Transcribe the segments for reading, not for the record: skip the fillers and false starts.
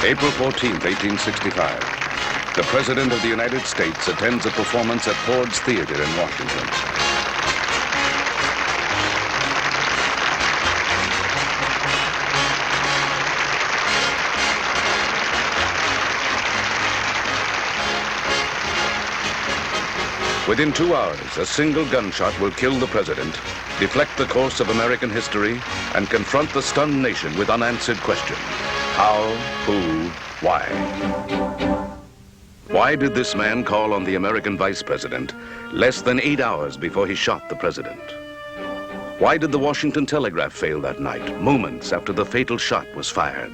April 14, 1865. The President of the United States attends a performance at Ford's Theater in Washington. Within 2 hours, a single gunshot will kill the president, deflect the course of American history, and confront the stunned nation with unanswered questions. How, who, why? Why did this man call on the American vice president less than 8 hours before he shot the president? Why did the Washington telegraph fail that night, moments after the fatal shot was fired?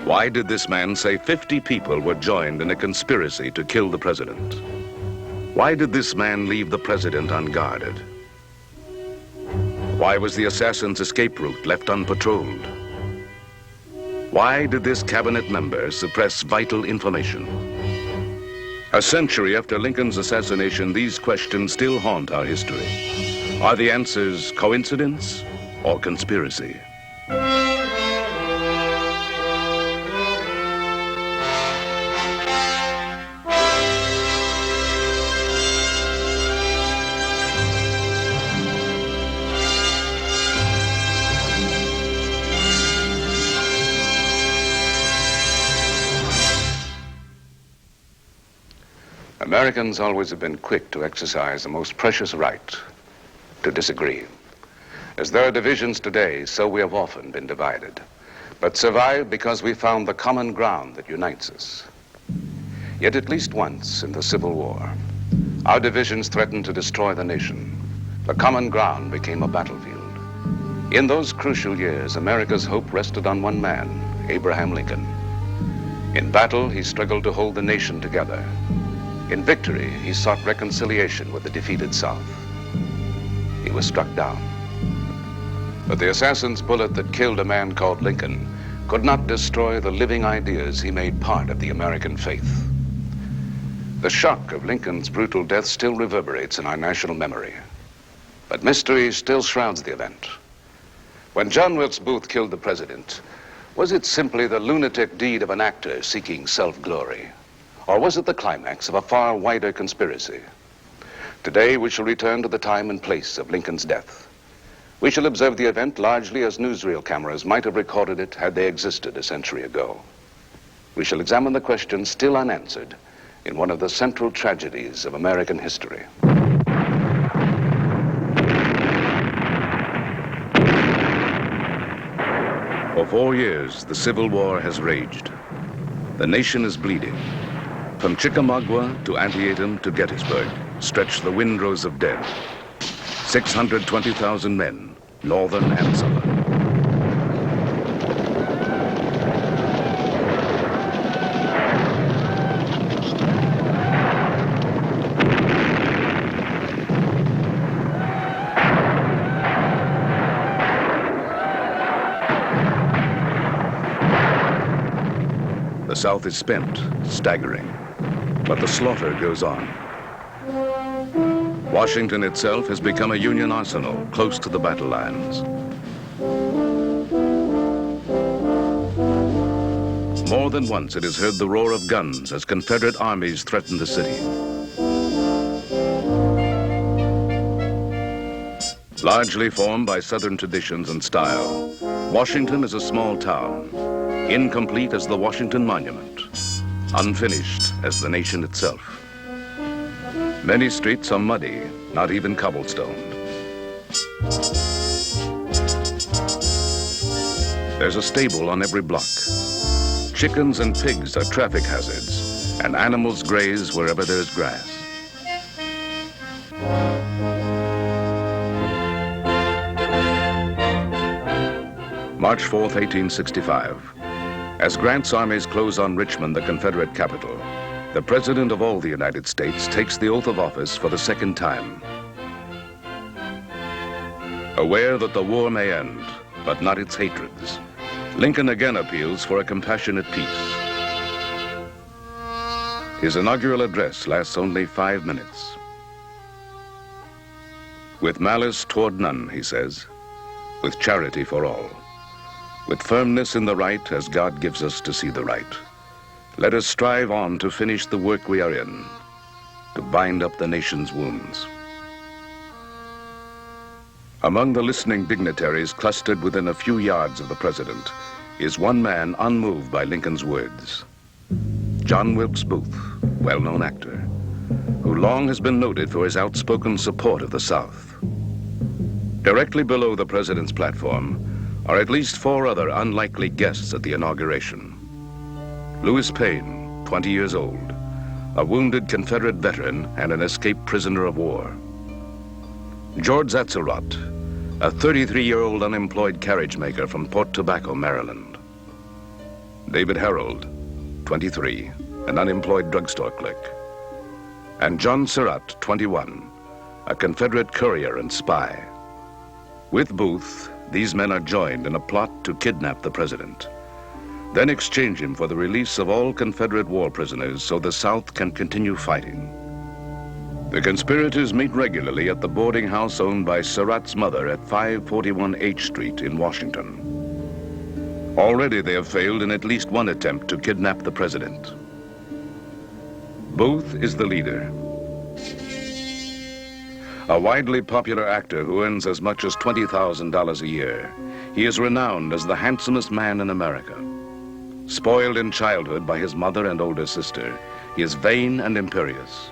Why did this man say 50 people were joined in a conspiracy to kill the president? Why did this man leave the president unguarded? Why was the assassin's escape route left unpatrolled? Why did this cabinet member suppress vital information? A century after Lincoln's assassination, these questions still haunt our history. Are the answers coincidence or conspiracy? Americans always have been quick to exercise the most precious right, to disagree. As there are divisions today, so we have often been divided, but survived because we found the common ground that unites us. Yet at least once in the Civil War, our divisions threatened to destroy the nation. The common ground became a battlefield. In those crucial years, America's hope rested on one man, Abraham Lincoln. In battle, he struggled to hold the nation together. In victory, he sought reconciliation with the defeated South. He was struck down. But the assassin's bullet that killed a man called Lincoln could not destroy the living ideas he made part of the American faith. The shock of Lincoln's brutal death still reverberates in our national memory. But mystery still shrouds the event. When John Wilkes Booth killed the president, was it simply the lunatic deed of an actor seeking self-glory? Or was it the climax of a far wider conspiracy? Today, we shall return to the time and place of Lincoln's death. We shall observe the event largely as newsreel cameras might have recorded it had they existed a century ago. We shall examine the question still unanswered in one of the central tragedies of American history. For 4 years, the Civil War has raged. The nation is bleeding. From Chickamauga to Antietam to Gettysburg stretch the windrows of dead. 620,000 men, northern and southern. The South is spent, staggering. But the slaughter goes on. Washington itself has become a Union arsenal close to the battle lines. More than once it has heard the roar of guns as Confederate armies threaten the city. Largely formed by Southern traditions and style, Washington is a small town, incomplete as the Washington Monument, unfinished as the nation itself. Many streets are muddy, not even cobblestoned. There's a stable on every block. Chickens and pigs are traffic hazards, and animals graze wherever there's grass. March 4th, 1865. As Grant's armies close on Richmond, the Confederate capital, the President of all the United States takes the oath of office for the second time. Aware that the war may end, but not its hatreds, Lincoln again appeals for a compassionate peace. His inaugural address lasts only 5 minutes. With malice toward none, he says, with charity for all. With firmness in the right as God gives us to see the right, let us strive on to finish the work we are in, to bind up the nation's wounds. Among the listening dignitaries clustered within a few yards of the president is one man unmoved by Lincoln's words. John Wilkes Booth, well-known actor, who long has been noted for his outspoken support of the South. Directly below the president's platform are at least 4 other unlikely guests at the inauguration. Lewis Payne, 20 years old, a wounded Confederate veteran and an escaped prisoner of war. George Atzerodt, a 33-year-old unemployed carriage maker from Port Tobacco, Maryland. David Harold, 23, an unemployed drugstore clerk. And John Surratt, 21, a Confederate courier and spy. With Booth, these men are joined in a plot to kidnap the president, then exchange him for the release of all Confederate war prisoners so the South can continue fighting. The conspirators meet regularly at the boarding house owned by Surratt's mother at 541 H Street in Washington. Already they have failed in at least one attempt to kidnap the president. Booth is the leader. A widely popular actor who earns as much as $20,000 a year, he is renowned as the handsomest man in America. Spoiled in childhood by his mother and older sister, he is vain and imperious.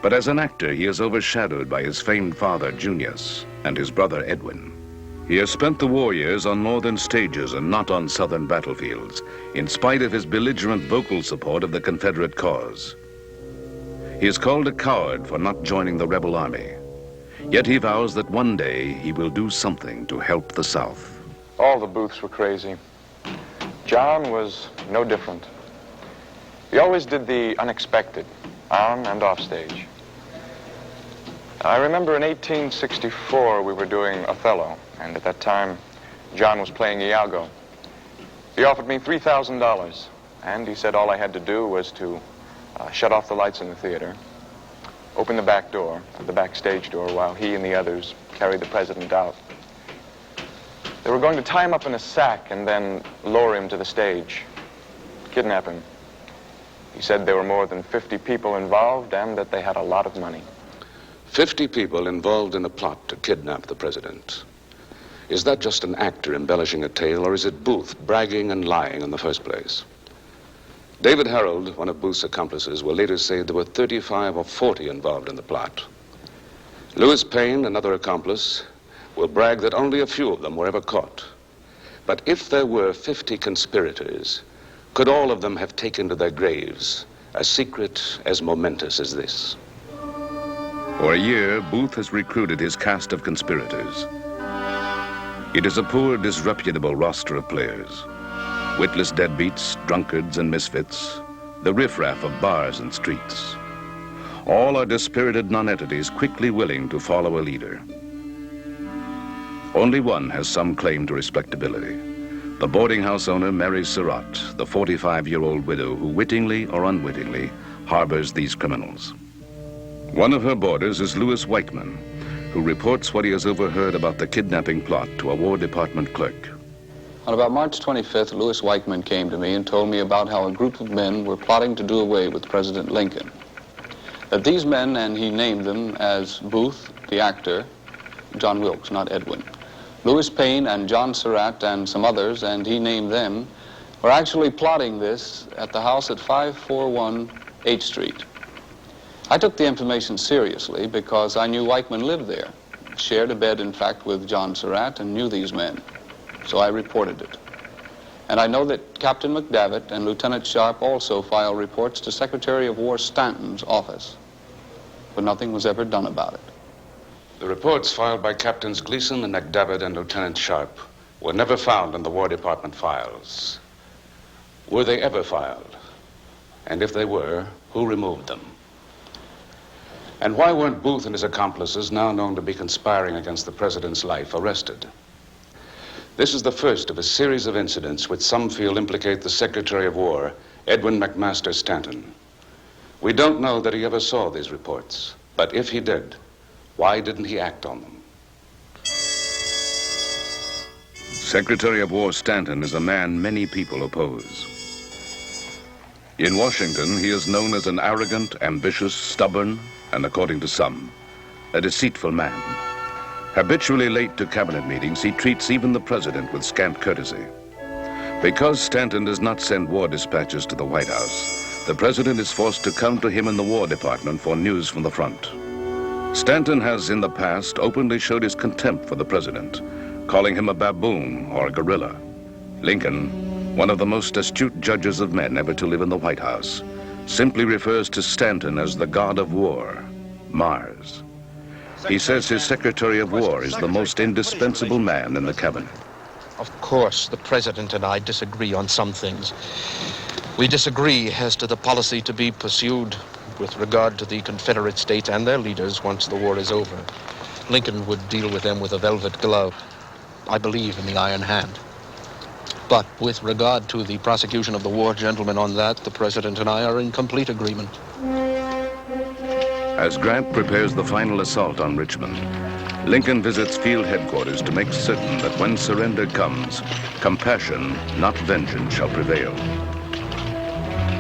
But as an actor, he is overshadowed by his famed father, Junius, and his brother, Edwin. He has spent the war years on northern stages and not on southern battlefields, in spite of his belligerent vocal support of the Confederate cause. He is called a coward for not joining the rebel army. Yet he vows that one day he will do something to help the South. All the Booths were crazy. John was no different. He always did the unexpected, on and off stage. I remember in 1864 we were doing Othello, and at that time John was playing Iago. He offered me $3,000, and he said all I had to do was to shut off the lights in the theater, open the back door, the backstage door, while he and the others carried the president out. They were going to tie him up in a sack and then lower him to the stage, kidnap him. He said there were more than 50 people involved and that they had a lot of money. 50 people involved in a plot to kidnap the president. Is that just an actor embellishing a tale, or is it Booth bragging and lying in the first place? David Harold, one of Booth's accomplices, will later say there were 35 or 40 involved in the plot. Lewis Payne, another accomplice, will brag that only a few of them were ever caught. But if there were 50 conspirators, could all of them have taken to their graves a secret as momentous as this? For a year, Booth has recruited his cast of conspirators. It is a poor, disreputable roster of players. Witless deadbeats, drunkards, and misfits, the riffraff of bars and streets. All are dispirited nonentities quickly willing to follow a leader. Only one has some claim to respectability. The boarding house owner, Mary Surratt, the 45-year-old widow who wittingly or unwittingly harbors these criminals. One of her boarders is Louis Weichman, who reports what he has overheard about the kidnapping plot to a War Department clerk. On about March 25th, Louis Weichman came to me and told me about how a group of men were plotting to do away with President Lincoln. That these men, and he named them as Booth, the actor, John Wilkes, not Edwin, Lewis Payne and John Surratt and some others, and he named them, were actually plotting this at the house at 541 H Street. I took the information seriously because I knew Weichman lived there, shared a bed, in fact, with John Surratt, and knew these men. So I reported it. And I know that Captain McDavitt and Lieutenant Sharp also filed reports to Secretary of War Stanton's office, but nothing was ever done about it. The reports filed by Captains Gleason and McDavitt and Lieutenant Sharp were never found in the War Department files. Were they ever filed? And if they were, who removed them? And why weren't Booth and his accomplices, now known to be conspiring against the president's life, arrested? This is the first of a series of incidents which some feel implicate the Secretary of War, Edwin McMaster Stanton. We don't know that he ever saw these reports, but if he did, why didn't he act on them? Secretary of War Stanton is a man many people oppose. In Washington, he is known as an arrogant, ambitious, stubborn, and according to some, a deceitful man. Habitually late to cabinet meetings, he treats even the president with scant courtesy. Because Stanton does not send war dispatches to the White House, the president is forced to come to him in the War Department for news from the front. Stanton has in the past openly showed his contempt for the president, calling him a baboon or a gorilla. Lincoln, one of the most astute judges of men ever to live in the White House, simply refers to Stanton as the god of war, Mars. He says his Secretary of War is the most indispensable man in the cabinet. Of course, the president and I disagree on some things. We disagree as to the policy to be pursued with regard to the Confederate States and their leaders once the war is over. Lincoln would deal with them with a velvet glove. I believe in the iron hand. But with regard to the prosecution of the war, gentlemen, on that, the president and I are in complete agreement. As Grant prepares the final assault on Richmond, Lincoln visits field headquarters to make certain that when surrender comes, compassion, not vengeance, shall prevail.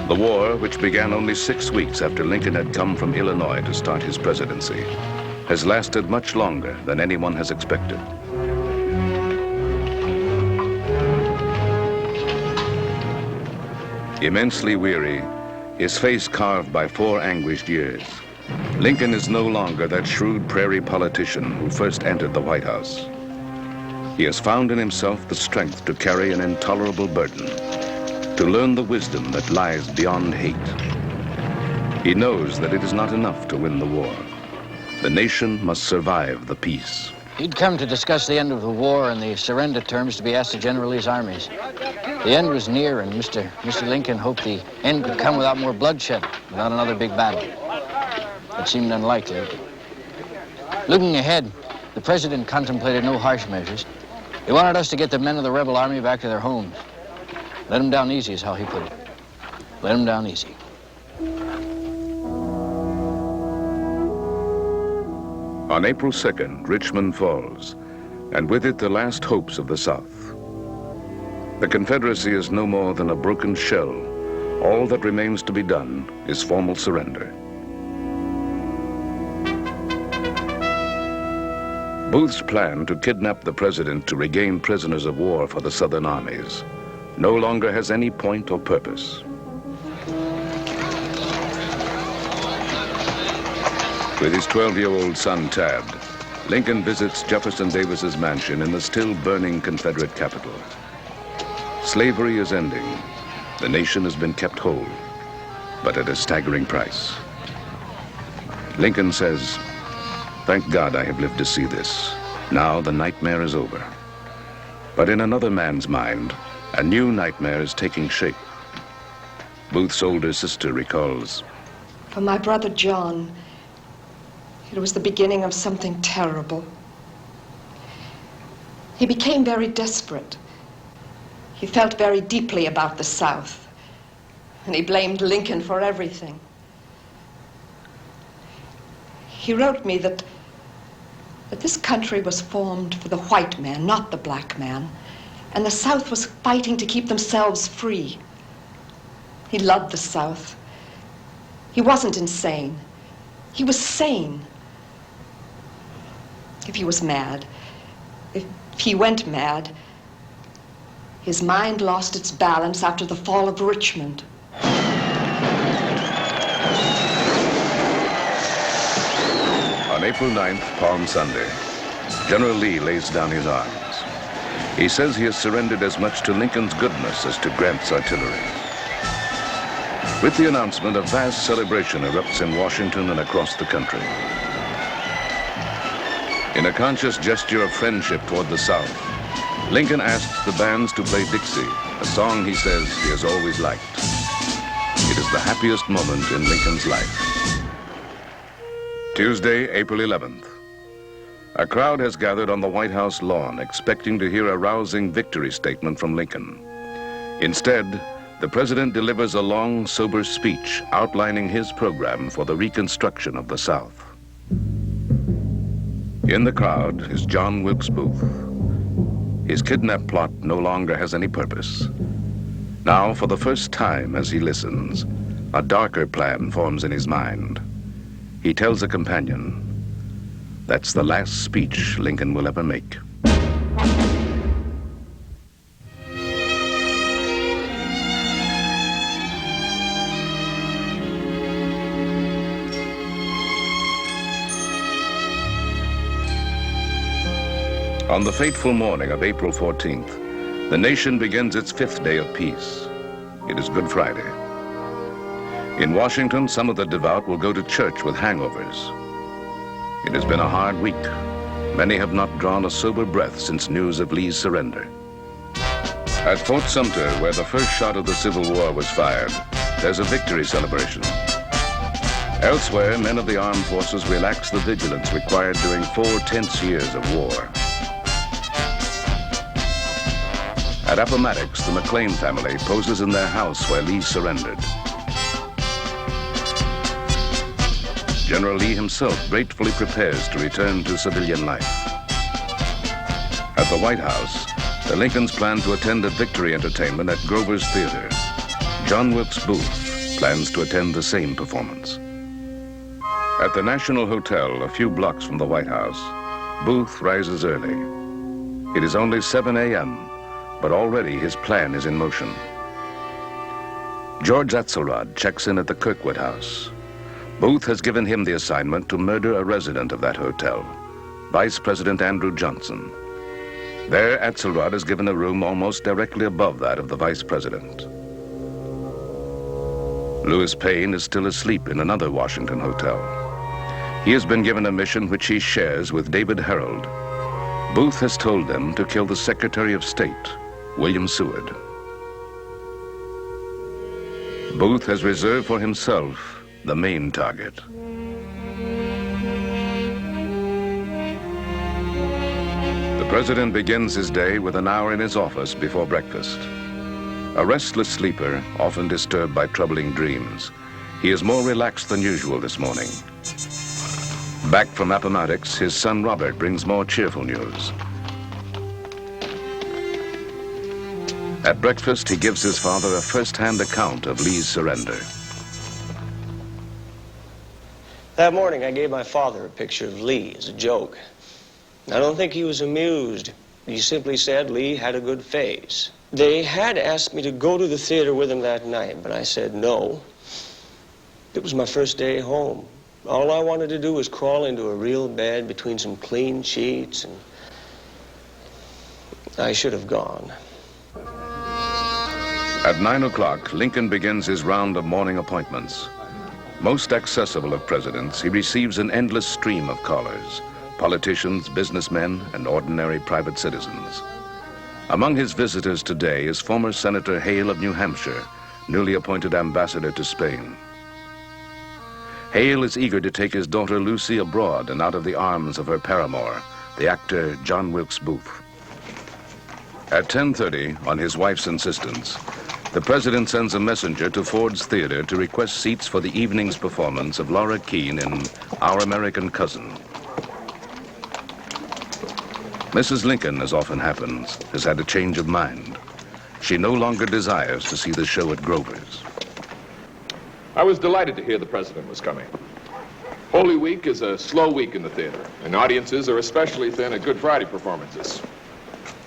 The war, which began only 6 weeks after Lincoln had come from Illinois to start his presidency, has lasted much longer than anyone has expected. Immensely weary, his face carved by 4 anguished years, Lincoln is no longer that shrewd prairie politician who first entered the White House. He has found in himself the strength to carry an intolerable burden, to learn the wisdom that lies beyond hate. He knows that it is not enough to win the war. The nation must survive the peace. He'd come to discuss the end of the war and the surrender terms to be asked to General Lee's armies. The end was near, and Mr. Lincoln hoped the end could come without more bloodshed, without another big battle. It seemed unlikely. Looking ahead, the president contemplated no harsh measures. He wanted us to get the men of the rebel army back to their homes. Let them down easy is how he put it. Let them down easy. On April 2nd, Richmond falls, and with it the last hopes of the South. The Confederacy is no more than a broken shell. All that remains to be done is formal surrender. Booth's plan to kidnap the president to regain prisoners of war for the Southern armies no longer has any point or purpose. With his 12-year-old son, Tad, Lincoln visits Jefferson Davis's mansion in the still burning Confederate capital. Slavery is ending. The nation has been kept whole, but at a staggering price. Lincoln says, "Thank God I have lived to see this. Now the nightmare is over." But in another man's mind, a new nightmare is taking shape. Booth's older sister recalls, For my brother John, it was the beginning of something terrible. He became very desperate. He felt very deeply about the South, and he blamed Lincoln for everything. He wrote me that this country was formed for the white man, not the black man, and the South was fighting to keep themselves free. He loved the South. He wasn't insane. He was sane. If he was mad, if he went mad, his mind lost its balance after the fall of Richmond. On April 9th, Palm Sunday, General Lee lays down his arms. He says he has surrendered as much to Lincoln's goodness as to Grant's artillery. With the announcement, a vast celebration erupts in Washington and across the country. In a conscious gesture of friendship toward the South, Lincoln asks the bands to play Dixie, a song he says he has always liked. It is the happiest moment in Lincoln's life. Tuesday, April 11th. A crowd has gathered on the White House lawn expecting to hear a rousing victory statement from Lincoln. Instead, the president delivers a long, sober speech outlining his program for the reconstruction of the South. In the crowd is John Wilkes Booth. His kidnap plot no longer has any purpose. Now, for the first time as he listens, a darker plan forms in his mind. He tells a companion, that's the last speech Lincoln will ever make. On the fateful morning of April 14th, the nation begins its 5th day of peace. It is Good Friday. In Washington, some of the devout will go to church with hangovers. It has been a hard week. Many have not drawn a sober breath since news of Lee's surrender. At Fort Sumter, where the first shot of the Civil War was fired, there's a victory celebration. Elsewhere, men of the armed forces relax the vigilance required during 4 tense years of war. At Appomattox, the McLean family poses in their house where Lee surrendered. General Lee himself gratefully prepares to return to civilian life. At the White House, the Lincolns plan to attend a victory entertainment at Grover's Theater. John Wilkes Booth plans to attend the same performance. At the National Hotel, a few blocks from the White House, Booth rises early. It is only 7 a.m., but already his plan is in motion. George Axelrod checks in at the Kirkwood House. Booth has given him the assignment to murder a resident of that hotel, Vice President Andrew Johnson. There, Axelrod is given a room almost directly above that of the Vice President. Lewis Payne is still asleep in another Washington hotel. He has been given a mission which he shares with David Harold. Booth has told them to kill the Secretary of State, William Seward. Booth has reserved for himself the main target. The president begins his day with an hour in his office before breakfast. A restless sleeper, often disturbed by troubling dreams, he is more relaxed than usual this morning. Back from Appomattox, his son Robert brings more cheerful news. At breakfast, he gives his father a first-hand account of Lee's surrender. That morning, I gave my father a picture of Lee as a joke. I don't think he was amused. He simply said Lee had a good face. They had asked me to go to the theater with him that night, but I said no. It was my first day home. All I wanted to do was crawl into a real bed between some clean sheets, and I should have gone. At 9 o'clock, Lincoln begins his round of morning appointments. Most accessible of presidents, he receives an endless stream of callers, politicians, businessmen, and ordinary private citizens. Among his visitors today is former Senator Hale of New Hampshire, newly appointed ambassador to Spain. Hale is eager to take his daughter Lucy abroad and out of the arms of her paramour, the actor John Wilkes Booth. At 10:30, on his wife's insistence, the president sends a messenger to Ford's Theater to request seats for the evening's performance of Laura Keene in Our American Cousin. Mrs. Lincoln, as often happens, has had a change of mind. She no longer desires to see the show at Grover's. I was delighted to hear the president was coming. Holy Week is a slow week in the theater, and audiences are especially thin at Good Friday performances.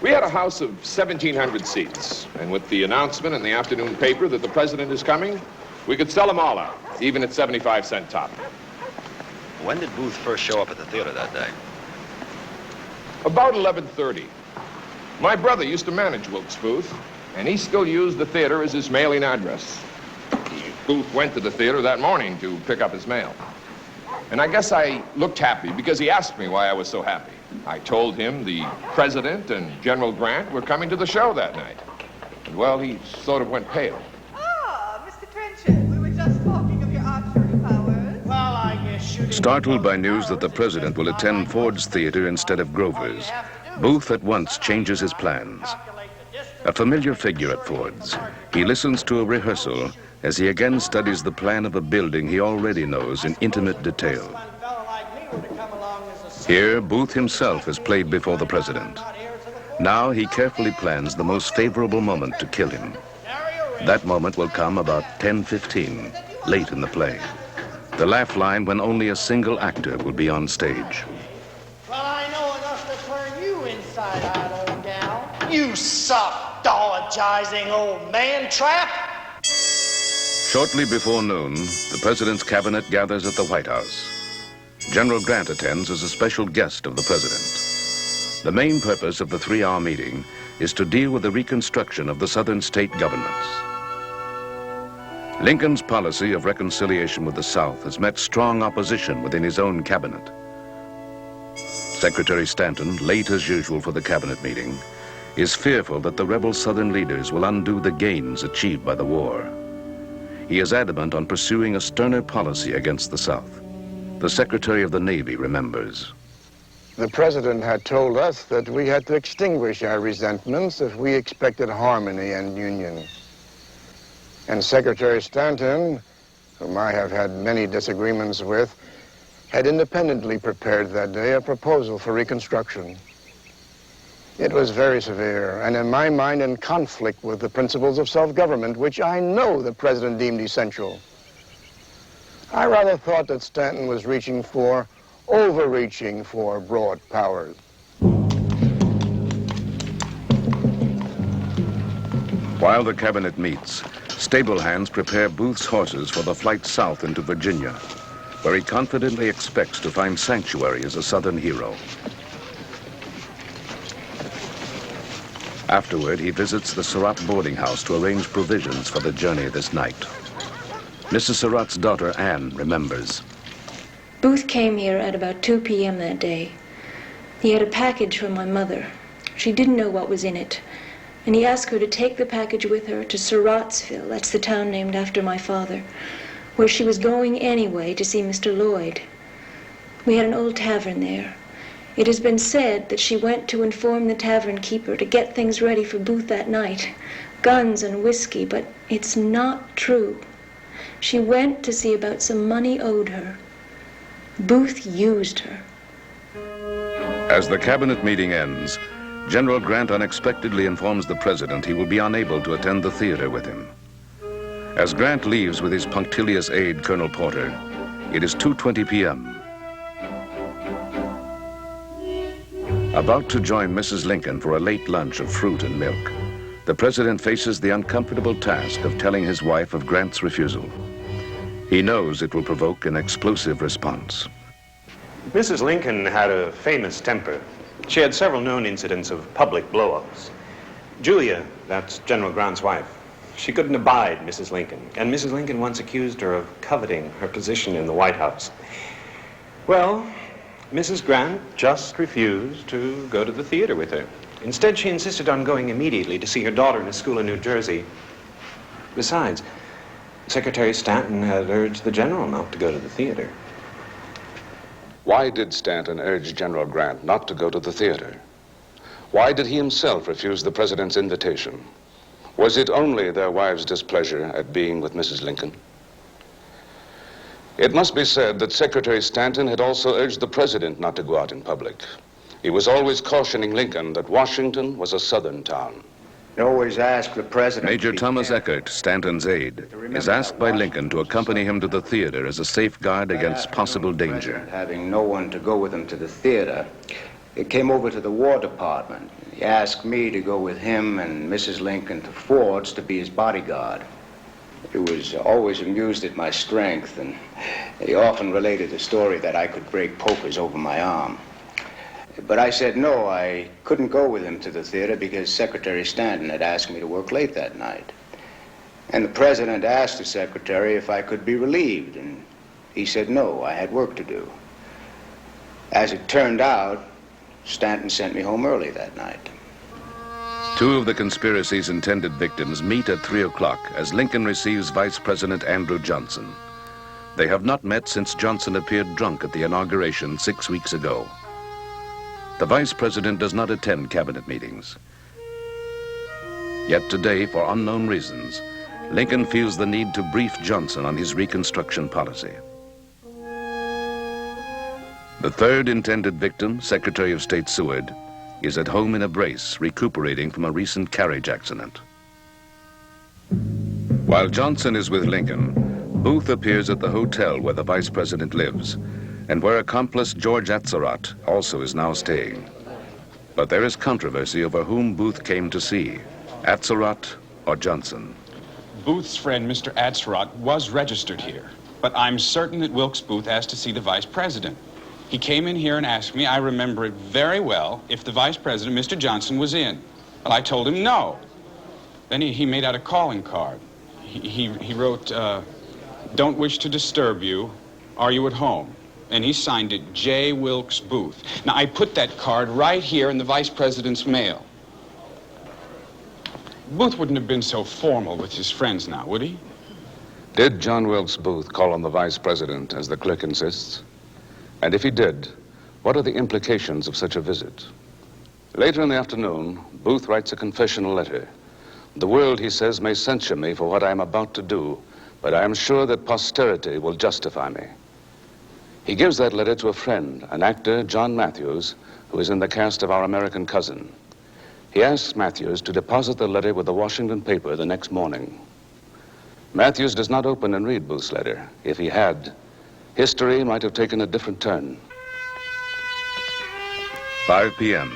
We had a house of 1,700 seats, and with the announcement in the afternoon paper that the president is coming, we could sell them all out, even at 75-cent top. When did Booth first show up at the theater that day? About 11:30. My brother used to manage Wilkes Booth, and he still used the theater as his mailing address. Booth went to the theater that morning to pick up his mail. And I guess I looked happy because he asked me why I was so happy. I told him the president and General Grant were coming to the show that night. And, well, he sort of went pale. Ah, Mr. Trenchard, we were just talking of your archery powers. Well, I guess shooting... Startled by news that the president will attend Ford's Theater instead of Grover's, Booth at once changes his plans. A familiar figure at Ford's, he listens to a rehearsal as he again studies the plan of a building he already knows in intimate detail. Here, Booth himself is played before the president. Now he carefully plans the most favorable moment to kill him. That moment will come about 10:15, late in the play. The laugh line when only a single actor will be on stage. Well, I know enough to turn you inside out, old gal. You self-dologizing old man-trap! Shortly before noon, the president's cabinet gathers at the White House. General Grant attends as a special guest of the president. The main purpose of the 3-hour meeting is to deal with the reconstruction of the southern state governments. Lincoln's policy of reconciliation with the South has met strong opposition within his own cabinet. Secretary Stanton, late as usual for the cabinet meeting, is fearful that the rebel Southern leaders will undo the gains achieved by the war. He is adamant on pursuing a sterner policy against the South. The Secretary of the Navy remembers. The President had told us that we had to extinguish our resentments if we expected harmony and union. And Secretary Stanton, whom I have had many disagreements with, had independently prepared that day a proposal for reconstruction. It was very severe, and in my mind in conflict with the principles of self-government, which I know the President deemed essential. I rather thought that Stanton was overreaching for broad powers. While the cabinet meets, stable hands prepare Booth's horses for the flight south into Virginia, where he confidently expects to find sanctuary as a Southern hero. Afterward, he visits the Surratt boarding house to arrange provisions for the journey this night. Mrs. Surratt's daughter, Anne, remembers. Booth came here at about 2 p.m. that day. He had a package from my mother. She didn't know what was in it, and he asked her to take the package with her to Surrattsville, that's the town named after my father, where she was going anyway to see Mr. Lloyd. We had an old tavern there. It has been said that she went to inform the tavern keeper to get things ready for Booth that night, guns and whiskey, but it's not true. She went to see about some money owed her. Booth used her. As the cabinet meeting ends, General Grant unexpectedly informs the president he will be unable to attend the theater with him. As Grant leaves with his punctilious aide, Colonel Porter, it is 2:20 p.m. About to join Mrs. Lincoln for a late lunch of fruit and milk, the president faces the uncomfortable task of telling his wife of Grant's refusal. He knows it will provoke an explosive response. Mrs. Lincoln had a famous temper. She had several known incidents of public blow-ups. Julia, that's General Grant's wife, she couldn't abide Mrs. Lincoln, and Mrs. Lincoln once accused her of coveting her position in the White House. Well, Mrs. Grant just refused to go to the theater with her. Instead, she insisted on going immediately to see her daughter in a school in New Jersey. Besides, Secretary Stanton had urged the general not to go to the theater. Why did Stanton urge General Grant not to go to the theater? Why did he himself refuse the president's invitation? Was it only their wives' displeasure at being with Mrs. Lincoln? It must be said that Secretary Stanton had also urged the president not to go out in public. He was always cautioning Lincoln that Washington was a southern town. They always ask the president... Major Thomas Eckert, Stanton's aide, is asked by Lincoln to accompany him to the theater as a safeguard against possible danger. Having no one to go with him to the theater, he came over to the War Department. He asked me to go with him and Mrs. Lincoln to Ford's to be his bodyguard. He was always amused at my strength, and he often related the story that I could break pokers over my arm. But I said no, I couldn't go with him to the theater because Secretary Stanton had asked me to work late that night. And the president asked the secretary if I could be relieved, and he said no, I had work to do. As it turned out, Stanton sent me home early that night. Two of the conspiracy's intended victims meet at 3 o'clock as Lincoln receives Vice President Andrew Johnson. They have not met since Johnson appeared drunk at the inauguration 6 weeks ago. The Vice President does not attend cabinet meetings. Yet today, for unknown reasons, Lincoln feels the need to brief Johnson on his Reconstruction policy. The third intended victim, Secretary of State Seward, is at home in a brace, recuperating from a recent carriage accident. While Johnson is with Lincoln, Booth appears at the hotel where the vice president lives, and where accomplice George Atzerodt also is now staying. But there is controversy over whom Booth came to see, Atzerodt or Johnson. Booth's friend, Mr. Atzerodt, was registered here, but I'm certain that Wilkes Booth asked to see the vice president. He came in here and asked me, I remember it very well, if the vice president, Mr. Johnson, was in. Well, I told him no. Then he made out a calling card. He wrote, don't wish to disturb you. Are you at home? And he signed it, J. Wilkes Booth. Now, I put that card right here in the vice president's mail. Booth wouldn't have been so formal with his friends now, would he? Did John Wilkes Booth call on the vice president, as the clerk insists? And if he did, what are the implications of such a visit? Later in the afternoon, Booth writes a confessional letter. The world, he says, may censure me for what I am about to do, but I am sure that posterity will justify me. He gives that letter to a friend, an actor, John Matthews, who is in the cast of Our American Cousin. He asks Matthews to deposit the letter with the Washington paper the next morning. Matthews does not open and read Booth's letter. If he had, history might have taken a different turn. 5 p.m.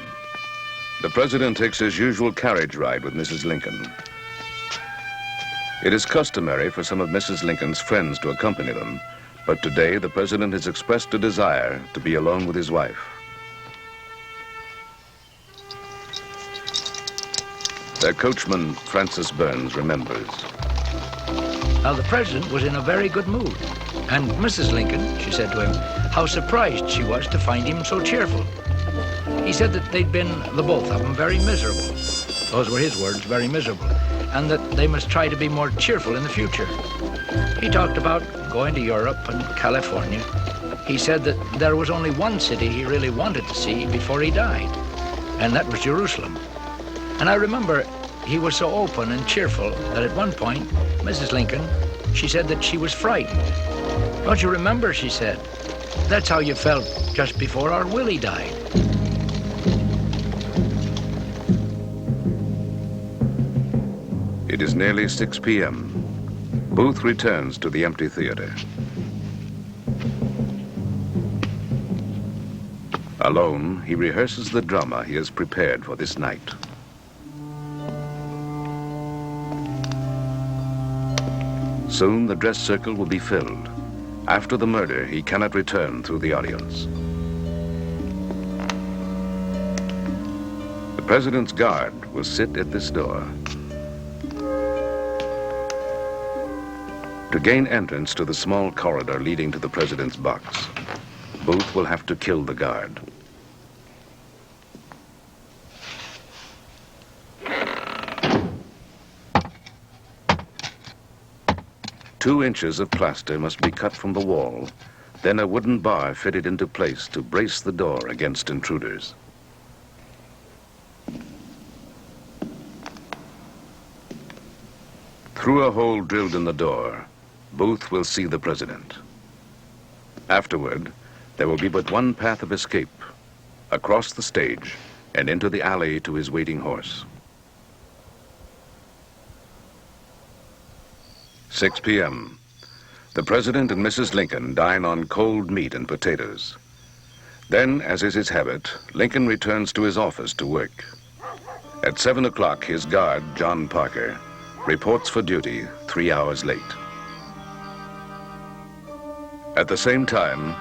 The president takes his usual carriage ride with Mrs. Lincoln. It is customary for some of Mrs. Lincoln's friends to accompany them, but today the president has expressed a desire to be alone with his wife. Their coachman, Francis Burns, remembers. Now, the president was in a very good mood, and Mrs. Lincoln, she said to him, how surprised she was to find him so cheerful. He said that they'd been, the both of them, very miserable. Those were his words, very miserable, and that they must try to be more cheerful in the future. He talked about going to Europe and California. He said that there was only one city he really wanted to see before he died, and that was Jerusalem. And I remember he was so open and cheerful that at one point, Mrs. Lincoln, she said that she was frightened. Don't you remember, she said, that's how you felt just before our Willie died. It is nearly 6 p.m. Booth returns to the empty theater. Alone, he rehearses the drama he has prepared for this night. Soon the dress circle will be filled. After the murder, he cannot return through the audience. The president's guard will sit at this door. To gain entrance to the small corridor leading to the president's box, Booth will have to kill the guard. Two inches of plaster must be cut from the wall, then a wooden bar fitted into place to brace the door against intruders. Through a hole drilled in the door, Booth will see the president. Afterward, there will be but one path of escape, across the stage and into the alley to his waiting horse. 6 p.m. The president and Mrs. Lincoln dine on cold meat and potatoes. Then, as is his habit, Lincoln returns to his office to work. At 7 o'clock, his guard, John Parker, reports for duty 3 hours late. At the same time,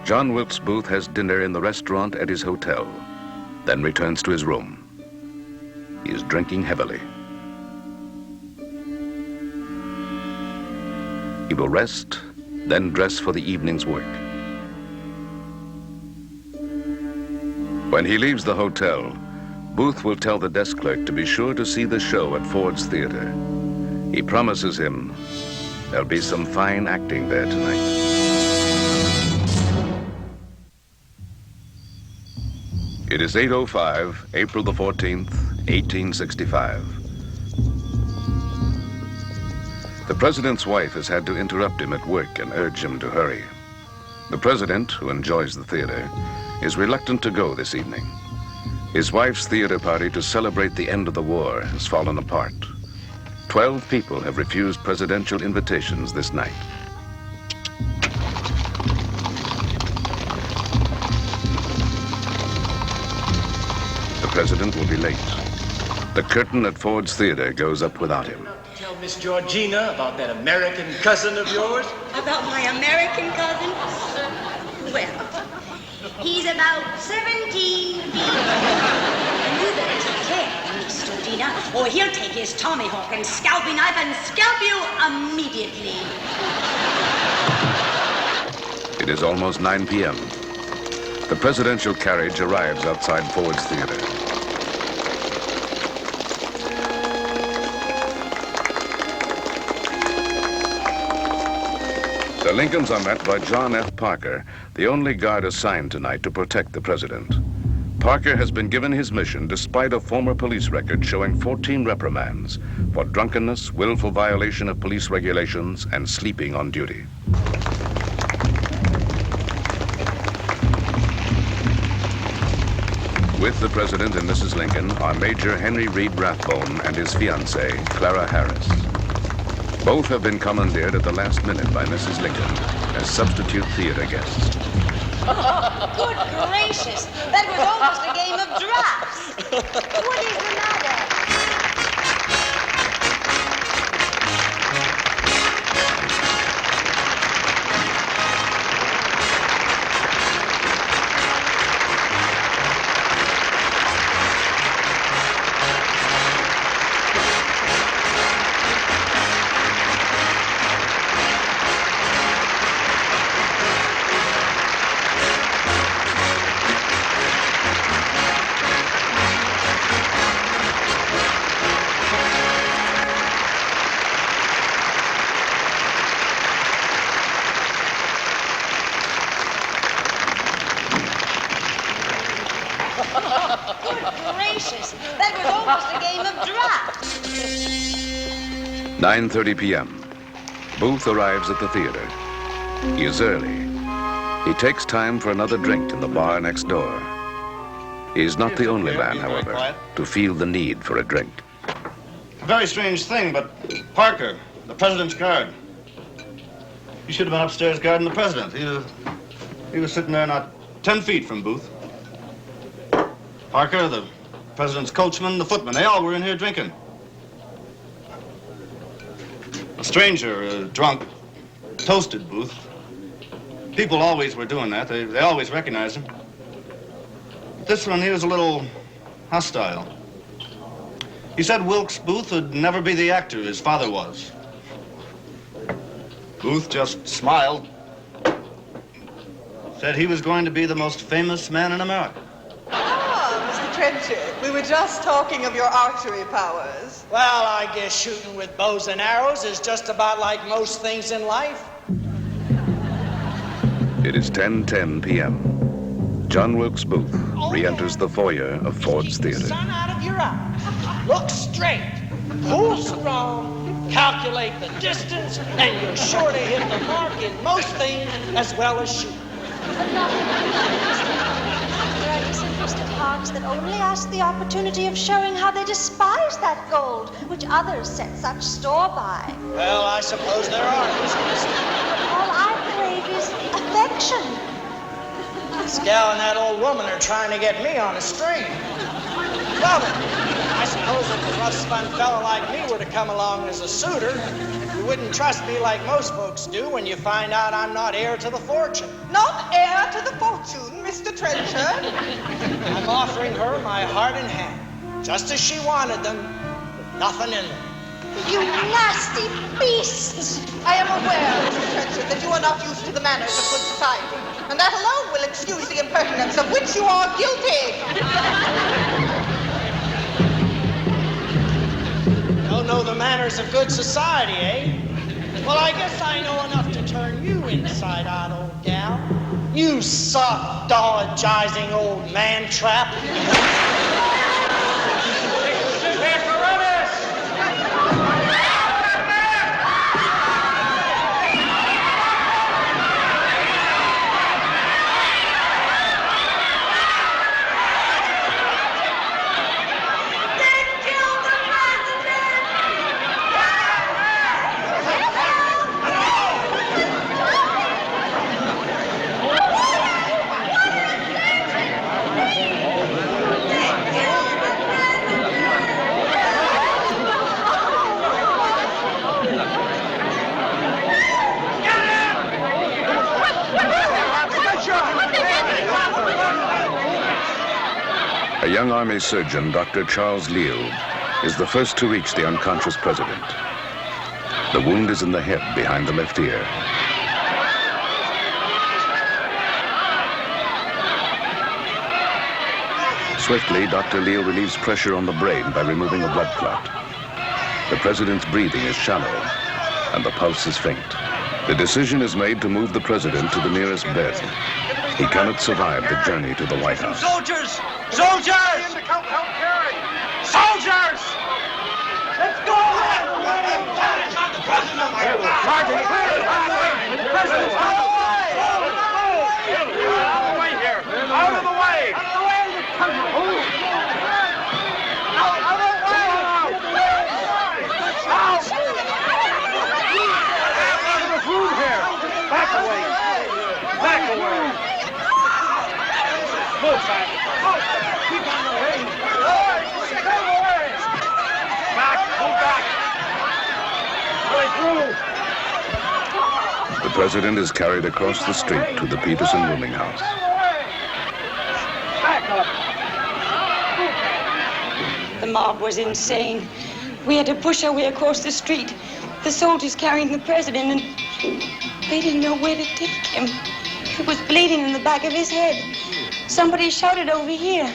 John Wilkes Booth has dinner in the restaurant at his hotel, then returns to his room. He is drinking heavily. He will rest, then dress for the evening's work. When he leaves the hotel, Booth will tell the desk clerk to be sure to see the show at Ford's Theater. He promises him there'll be some fine acting there tonight. It is 8:05, April the 14th, 1865. The president's wife has had to interrupt him at work and urge him to hurry. The president, who enjoys the theater, is reluctant to go this evening. His wife's theater party to celebrate the end of the war has fallen apart. 12 people have refused presidential invitations this night. The president will be late. The curtain at Ford's Theater goes up without him. Tell Miss Georgina about that American cousin of yours. About my American cousin? Well, he's about 17 feet. And you better take care, Miss Georgina, or he'll take his tomahawk and scalping knife and scalp you immediately. It is almost 9 p.m. The presidential carriage arrives outside Ford's Theater. The Lincolns are met by John F. Parker, the only guard assigned tonight to protect the president. Parker has been given his mission despite a former police record showing 14 reprimands for drunkenness, willful violation of police regulations, and sleeping on duty. With the president and Mrs. Lincoln are Major Henry Reed Rathbone and his fiancée, Clara Harris. Both have been commandeered at the last minute by Mrs. Lincoln as substitute theater guests. Good gracious, that was almost a game of drafts. What is the matter? 9:30 p.m. Booth arrives at the theater. He is early. He takes time for another drink in the bar next door. He is not the only man, however, to feel the need for a drink. A very strange thing, but Parker, the president's guard, he should have been upstairs guarding the president. He was sitting there not 10 feet from Booth. Parker, the president's coachman, the footman, they all were in here drinking. A stranger, drunk, toasted Booth. People always were doing that. They always recognized him. But this one, he was a little hostile. He said Wilkes Booth would never be the actor his father was. Booth just smiled. Said he was going to be the most famous man in America. Mr. Trenchard, we were just talking of your archery powers. Well, I guess shooting with bows and arrows is just about like most things in life. It is 10:10 p.m. John Wilkes Booth re-enters the foyer of Ford's Theater. Sun out of your eyes. Look straight. Pull strong. Calculate the distance, and you're sure to hit the mark in most things as well as shooting. There are disinterested hearts that only ask the opportunity of showing how they despise that gold, which others set such store by. Well, I suppose there are disinterested. All I crave is affection. This gal and that old woman are trying to get me on a string. Well then, I suppose if a rough-spun fellow like me were to come along as a suitor, you wouldn't trust me like most folks do when you find out I'm not heir to the fortune. Not heir to the fortune, Mr. Trenchard. I'm offering her my heart and hand, just as she wanted them, with nothing in them. You nasty beast! I am aware, Mr. Trenchard, that you are not used to the manners of good society, and that alone will excuse the impertinence of which you are guilty. Don't know the manners of good society, eh? Well, I guess I know enough to turn you inside out, old gal. You soft-dologizing old man-trap. A young Army surgeon, Dr. Charles Leal, is the first to reach the unconscious president. The wound is in the head behind the left ear. Swiftly, Dr. Leal relieves pressure on the brain by removing a blood clot. The president's breathing is shallow, and the pulse is faint. The decision is made to move the president to the nearest bed. He cannot survive the journey to the White House. Soldiers! Soldiers! Soldiers! Let's go! Sergeant, the president's out of the way! Out of the way here! Out of the way! Out of the way! Back away! Back away! Move back! Move! Keep on the way! Stay away! Back! Move back! The president is carried across the street to the Peterson rooming house. Back up! The mob was insane. We had to push our way across the street. The soldiers carrying the president, and they didn't know where to take him. He was bleeding in the back of his head. Somebody shouted over here.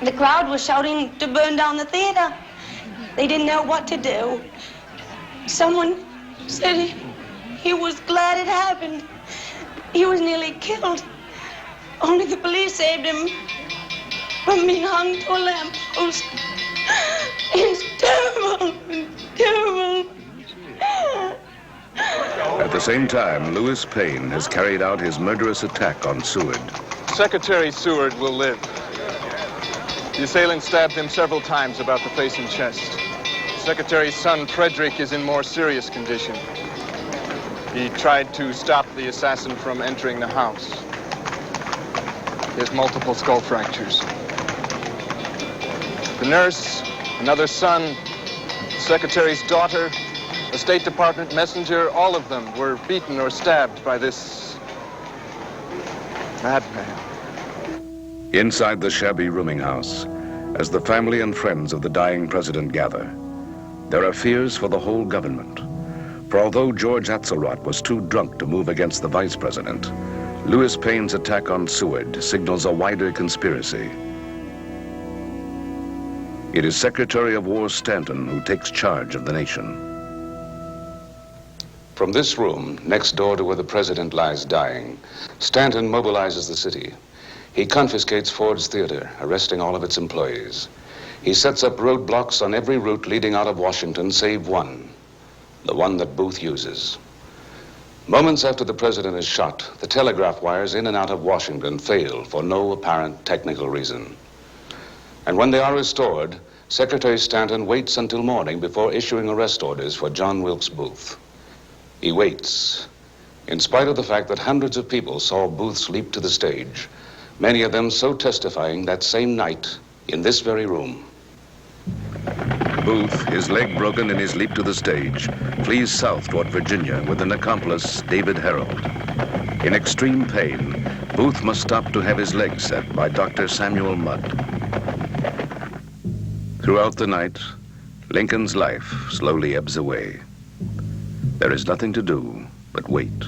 The crowd was shouting to burn down the theater. They didn't know what to do. Someone said he was glad it happened. He was nearly killed. Only the police saved him from being hung to a lamppost. It's terrible. It's terrible. At the same time, Lewis Payne has carried out his murderous attack on Seward. Secretary Seward will live. The assailant stabbed him several times about the face and chest. The secretary's son, Frederick, is in more serious condition. He tried to stop the assassin from entering the house. He has multiple skull fractures. The nurse, another son, the secretary's daughter, a State Department messenger, all of them were beaten or stabbed by this madman. Inside the shabby rooming house, as the family and friends of the dying president gather, there are fears for the whole government. For although George Atzelrod was too drunk to move against the vice president, Lewis Payne's attack on Seward signals a wider conspiracy. It is Secretary of War Stanton who takes charge of the nation. From this room, next door to where the president lies dying, Stanton mobilizes the city. He confiscates Ford's Theater, arresting all of its employees. He sets up roadblocks on every route leading out of Washington, save one, the one that Booth uses. Moments after the president is shot, the telegraph wires in and out of Washington fail for no apparent technical reason. And when they are restored, Secretary Stanton waits until morning before issuing arrest orders for John Wilkes Booth. He waits, in spite of the fact that hundreds of people saw Booth's leap to the stage, many of them so testifying that same night in this very room. Booth, his leg broken in his leap to the stage, flees south toward Virginia with an accomplice, David Harold. In extreme pain, Booth must stop to have his leg set by Dr. Samuel Mudd. Throughout the night, Lincoln's life slowly ebbs away. There is nothing to do but wait.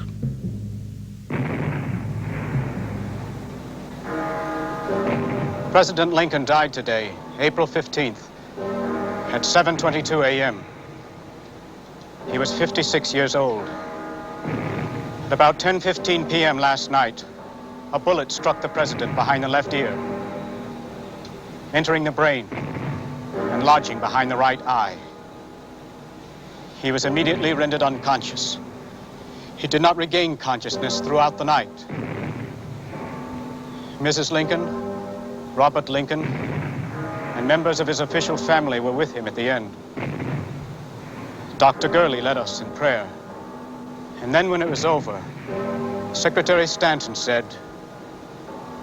President Lincoln died today, April 15th, at 7:22 a.m. He was 56 years old. At about 10:15 p.m. last night, a bullet struck the president behind the left ear, entering the brain and lodging behind the right eye. He was immediately rendered unconscious. He did not regain consciousness throughout the night. Mrs. Lincoln, Robert Lincoln, and members of his official family were with him at the end. Dr. Gurley led us in prayer. And then when it was over, Secretary Stanton said,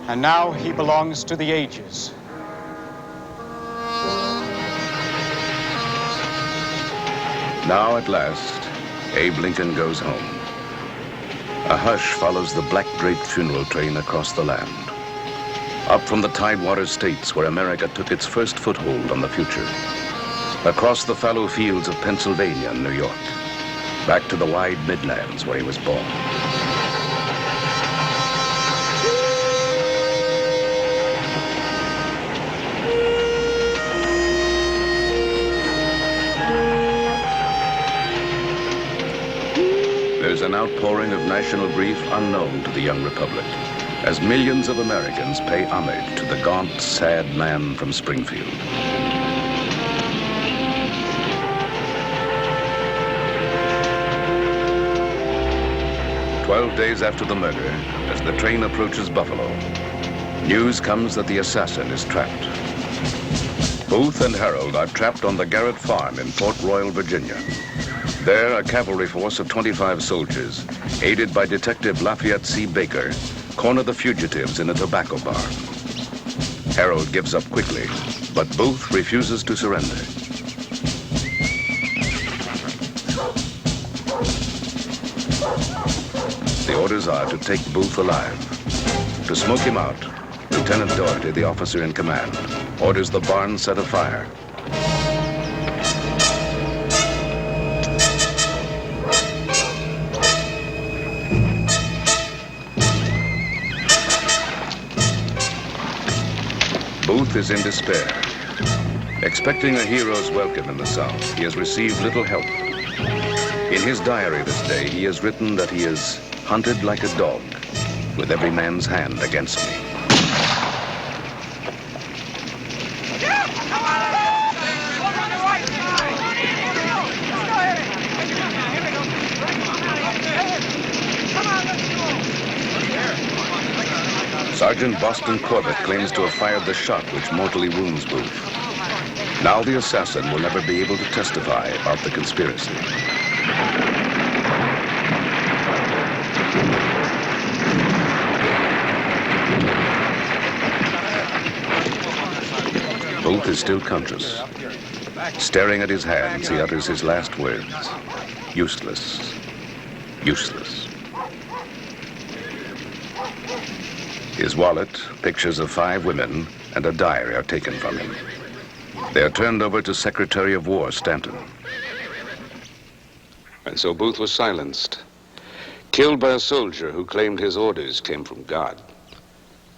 "And now he belongs to the ages." Now at last, Abe Lincoln goes home. A hush follows the black-draped funeral train across the land. Up from the Tidewater States where America took its first foothold on the future. Across the fallow fields of Pennsylvania and New York. Back to the wide Midlands where he was born. There's an outpouring of national grief unknown to the young republic, as millions of Americans pay homage to the gaunt, sad man from Springfield. "12 days after the murder, as the train approaches Buffalo, news comes that the assassin is trapped. Booth and Harold are trapped on the Garrett Farm in Port Royal, Virginia. There, a cavalry force of 25 soldiers, aided by Detective Lafayette C. Baker, corner the fugitives in a tobacco barn. Harold gives up quickly, but Booth refuses to surrender. The orders are to take Booth alive. To smoke him out, Lieutenant Doherty, the officer in command, orders the barn set afire. Booth is in despair. Expecting a hero's welcome in the South, he has received little help. In his diary this day, he has written that he is hunted like a dog, with every man's hand against me. Sergeant Boston Corbett claims to have fired the shot which mortally wounds Booth. Now the assassin will never be able to testify about the conspiracy. Booth is still conscious. Staring at his hands, he utters his last words. Useless. Useless. His wallet, pictures of 5 women, and a diary are taken from him. They are turned over to Secretary of War Stanton. And so Booth was silenced, killed by a soldier who claimed his orders came from God.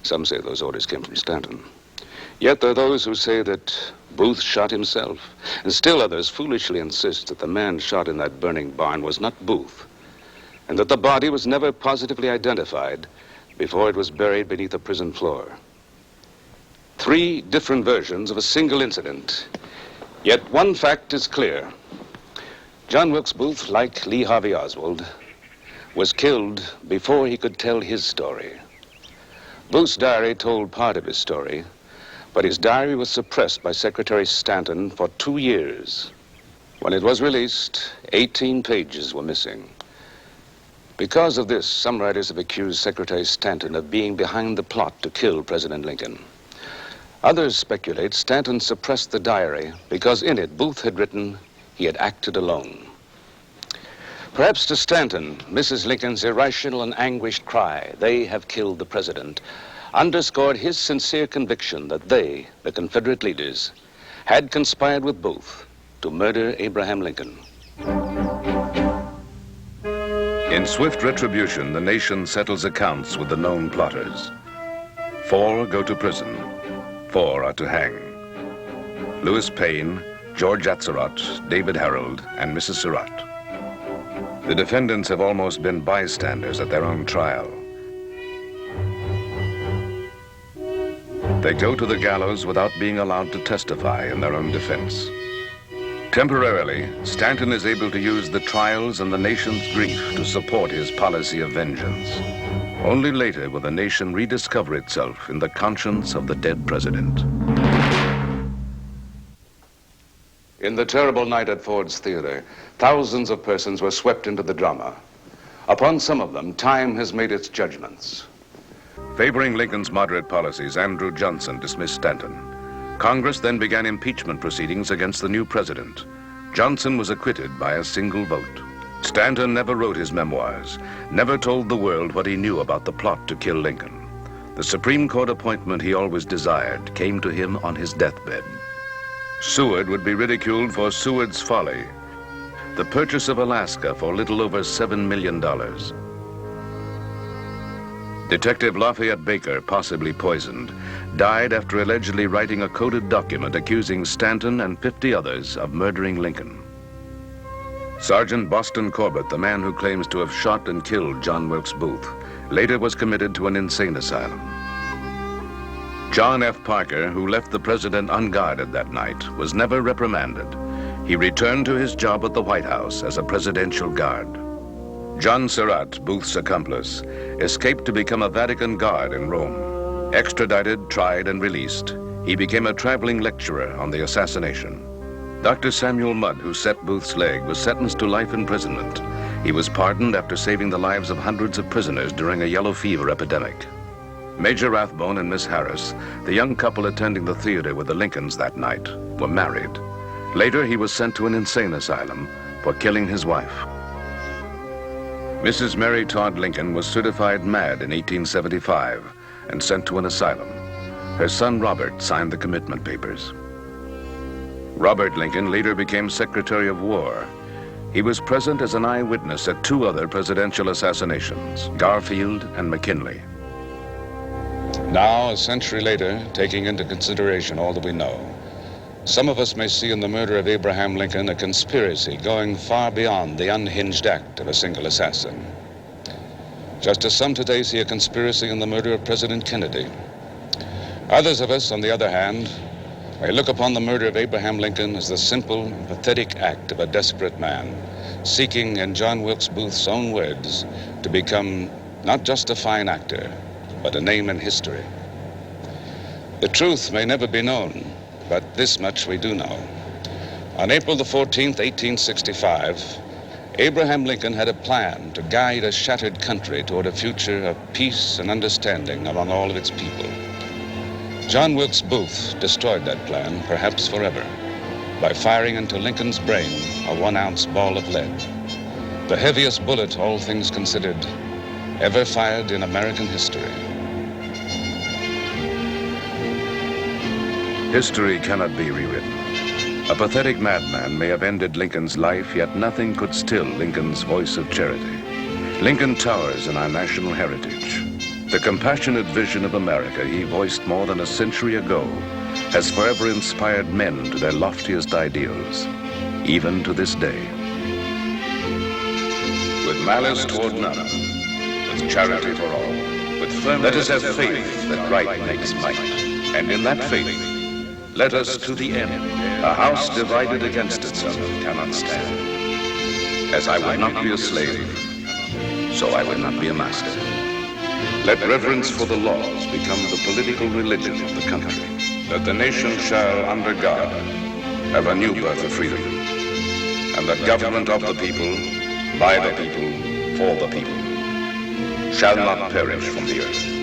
Some say those orders came from Stanton. Yet there are those who say that Booth shot himself, and still others foolishly insist that the man shot in that burning barn was not Booth, and that the body was never positively identified before it was buried beneath the prison floor. 3 different versions of a single incident. Yet one fact is clear. John Wilkes Booth, like Lee Harvey Oswald, was killed before he could tell his story. Booth's diary told part of his story, but his diary was suppressed by Secretary Stanton for 2 years. When it was released, 18 pages were missing. Because of this, some writers have accused Secretary Stanton of being behind the plot to kill President Lincoln. Others speculate Stanton suppressed the diary because in it Booth had written he had acted alone. Perhaps to Stanton, Mrs. Lincoln's irrational and anguished cry, "They have killed the president," underscored his sincere conviction that they, the Confederate leaders, had conspired with Booth to murder Abraham Lincoln. In swift retribution, the nation settles accounts with the known plotters. 4 go to prison. 4 are to hang. Louis Payne, George Atzerodt, David Harold, and Mrs. Surratt. The defendants have almost been bystanders at their own trial. They go to the gallows without being allowed to testify in their own defense. Temporarily, Stanton is able to use the trials and the nation's grief to support his policy of vengeance. Only later will the nation rediscover itself in the conscience of the dead president. In the terrible night at Ford's Theater, thousands of persons were swept into the drama. Upon some of them, time has made its judgments. Favoring Lincoln's moderate policies, Andrew Johnson dismissed Stanton. Congress then began impeachment proceedings against the new president. Johnson was acquitted by a single vote. Stanton never wrote his memoirs, never told the world what he knew about the plot to kill Lincoln. The Supreme Court appointment he always desired came to him on his deathbed. Seward would be ridiculed for Seward's folly, the purchase of Alaska for little over $7 million. Detective Lafayette Baker, possibly poisoned, died after allegedly writing a coded document accusing Stanton and 50 others of murdering Lincoln. Sergeant Boston Corbett, the man who claims to have shot and killed John Wilkes Booth, later was committed to an insane asylum. John F. Parker, who left the president unguarded that night, was never reprimanded. He returned to his job at the White House as a presidential guard. John Surratt, Booth's accomplice, escaped to become a Vatican guard in Rome. Extradited, tried, and released, he became a traveling lecturer on the assassination. Dr. Samuel Mudd, who set Booth's leg, was sentenced to life imprisonment. He was pardoned after saving the lives of hundreds of prisoners during a yellow fever epidemic. Major Rathbone and Miss Harris, the young couple attending the theater with the Lincolns that night, were married. Later, he was sent to an insane asylum for killing his wife. Mrs. Mary Todd Lincoln was certified mad in 1875 and sent to an asylum. Her son Robert signed the commitment papers. Robert Lincoln later became Secretary of War. He was present as an eyewitness at 2 other presidential assassinations, Garfield and McKinley. Now, a century later, taking into consideration all that we know, some of us may see in the murder of Abraham Lincoln a conspiracy going far beyond the unhinged act of a single assassin. Just as some today see a conspiracy in the murder of President Kennedy. Others of us, on the other hand, may look upon the murder of Abraham Lincoln as the simple and pathetic act of a desperate man, seeking, in John Wilkes Booth's own words, to become not just a fine actor, but a name in history. The truth may never be known, but this much we do know. On April the 14th, 1865, Abraham Lincoln had a plan to guide a shattered country toward a future of peace and understanding among all of its people. John Wilkes Booth destroyed that plan, perhaps forever, by firing into Lincoln's brain a 1-ounce ball of lead. The heaviest bullet, all things considered, ever fired in American history. History cannot be rewritten. A pathetic madman may have ended Lincoln's life, yet nothing could still Lincoln's voice of charity. Lincoln towers in our national heritage. The compassionate vision of America he voiced more than a century ago has forever inspired men to their loftiest ideals, even to this day. With malice toward none, with charity for all, with firm, let us have faith that right makes might, and in that faith, let us to the end. A house divided against itself cannot stand. As I would not be a slave, so I would not be a master. Let reverence for the laws become the political religion of the country, that the nation shall, under God, have a new birth of freedom, and the government of the people, by the people, for the people, shall not perish from the earth.